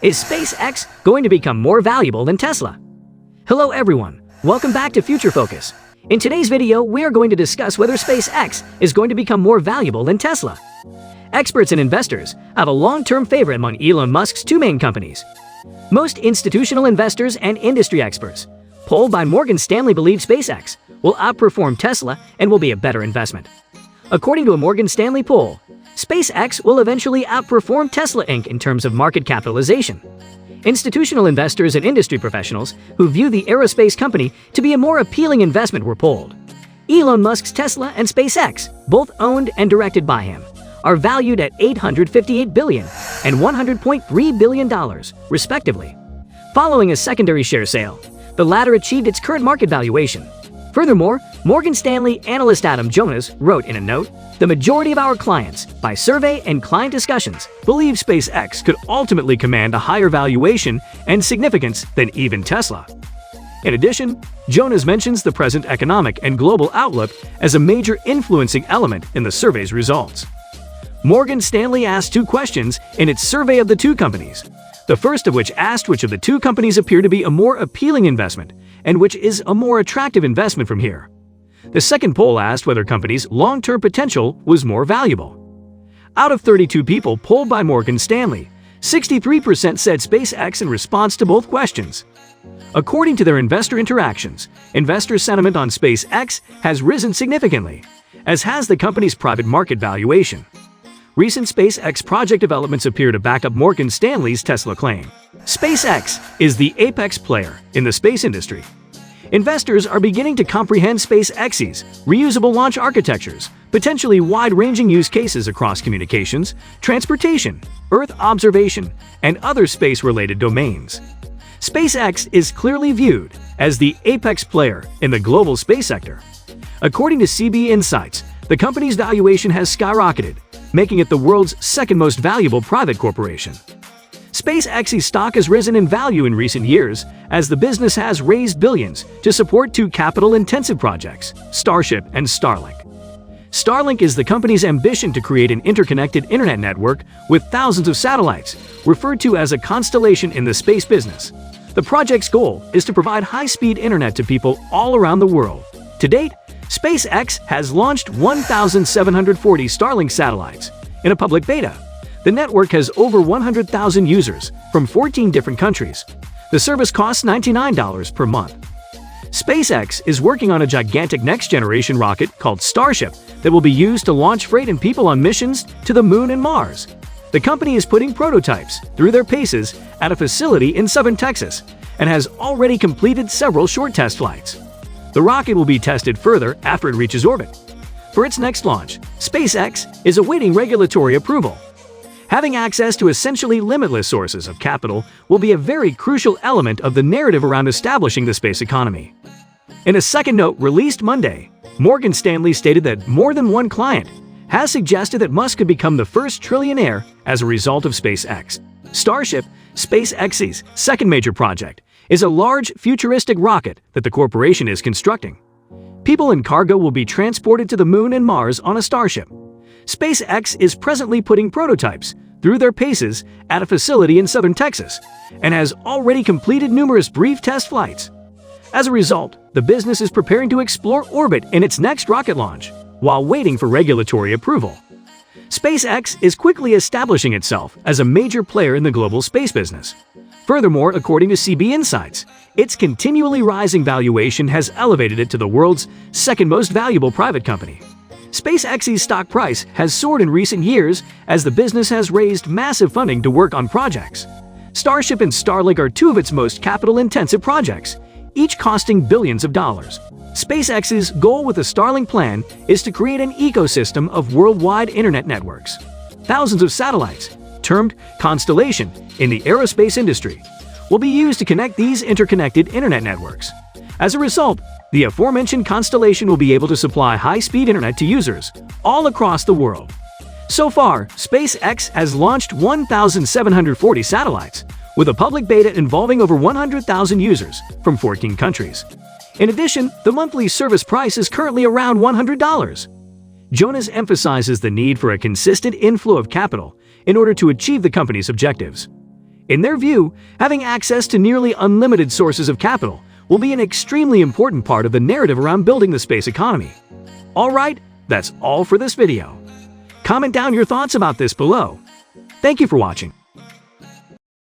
Is SpaceX going to become more valuable than Tesla? Hello everyone, welcome back to Future Focus. In today's video, we are going to discuss whether SpaceX is going to become more valuable than Tesla. Experts and investors have a long-term favorite among Elon Musk's two main companies. Most institutional investors and industry experts, polled by Morgan Stanley, believe SpaceX will outperform Tesla and will be a better investment. According to a Morgan Stanley poll, SpaceX will eventually outperform Tesla Inc. in terms of market capitalization. Institutional investors and industry professionals who view the aerospace company to be a more appealing investment were polled. Elon Musk's Tesla and SpaceX, both owned and directed by him, are valued at $858 billion and $100.3 billion, respectively. Following a secondary share sale, the latter achieved its current market valuation. Furthermore, Morgan Stanley analyst Adam Jonas wrote in a note, "The majority of our clients, by survey and client discussions, believe SpaceX could ultimately command a higher valuation and significance than even Tesla." In addition, Jonas mentions the present economic and global outlook as a major influencing element in the survey's results. Morgan Stanley asked two questions in its survey of the two companies, the first of which asked which of the two companies appear to be a more appealing investment and which is a more attractive investment from here. The second poll asked whether companies' long-term potential was more valuable. Out of 32 people polled by Morgan Stanley, 63% said SpaceX in response to both questions. According to their investor interactions, investor sentiment on SpaceX has risen significantly, as has the company's private market valuation. Recent SpaceX project developments appear to back up Morgan Stanley's Tesla claim. SpaceX is the apex player in the space industry. Investors are beginning to comprehend SpaceX's reusable launch architectures, potentially wide-ranging use cases across communications, transportation, Earth observation, and other space-related domains. SpaceX is clearly viewed as the apex player in the global space sector. According to CB Insights, the company's valuation has skyrocketed, making it the world's second most valuable private corporation. SpaceX's stock has risen in value in recent years as the business has raised billions to support two capital-intensive projects, Starship and Starlink. Starlink is the company's ambition to create an interconnected internet network with thousands of satellites, referred to as a constellation in the space business. The project's goal is to provide high-speed internet to people all around the world. To date, SpaceX has launched 1,740 Starlink satellites in a public beta. The network has over 100,000 users from 14 different countries. The service costs $99 per month. SpaceX is working on a gigantic next-generation rocket called Starship that will be used to launch freight and people on missions to the Moon and Mars. The company is putting prototypes through their paces at a facility in southern Texas and has already completed several short test flights. The rocket will be tested further after it reaches orbit. For its next launch, SpaceX is awaiting regulatory approval. Having access to essentially limitless sources of capital will be a very crucial element of the narrative around establishing the space economy. In a second note released Monday, Morgan Stanley stated that more than one client has suggested that Musk could become the first trillionaire as a result of SpaceX. Starship, SpaceX's second major project, is a large, futuristic rocket that the corporation is constructing. People and cargo will be transported to the Moon and Mars on a Starship. SpaceX is presently putting prototypes through their paces at a facility in southern Texas and has already completed numerous brief test flights. As a result, the business is preparing to explore orbit in its next rocket launch while waiting for regulatory approval. SpaceX is quickly establishing itself as a major player in the global space business. Furthermore, according to CB Insights, its continually rising valuation has elevated it to the world's second most valuable private company. SpaceX's stock price has soared in recent years as the business has raised massive funding to work on projects. Starship and Starlink are two of its most capital-intensive projects, each costing billions of dollars. SpaceX's goal with the Starlink plan is to create an ecosystem of worldwide internet networks. Thousands of satellites, termed constellation in the aerospace industry, will be used to connect these interconnected internet networks. As a result, the aforementioned constellation will be able to supply high-speed internet to users all across the world. So far, SpaceX has launched 1,740 satellites, with a public beta involving over 100,000 users from 14 countries. In addition, the monthly service price is currently around $100. Jonas emphasizes the need for a consistent inflow of capital in order to achieve the company's objectives. In their view, having access to nearly unlimited sources of capital will be an extremely important part of the narrative around building the space economy. Alright, that's all for this video. Comment down your thoughts about this below. Thank you for watching.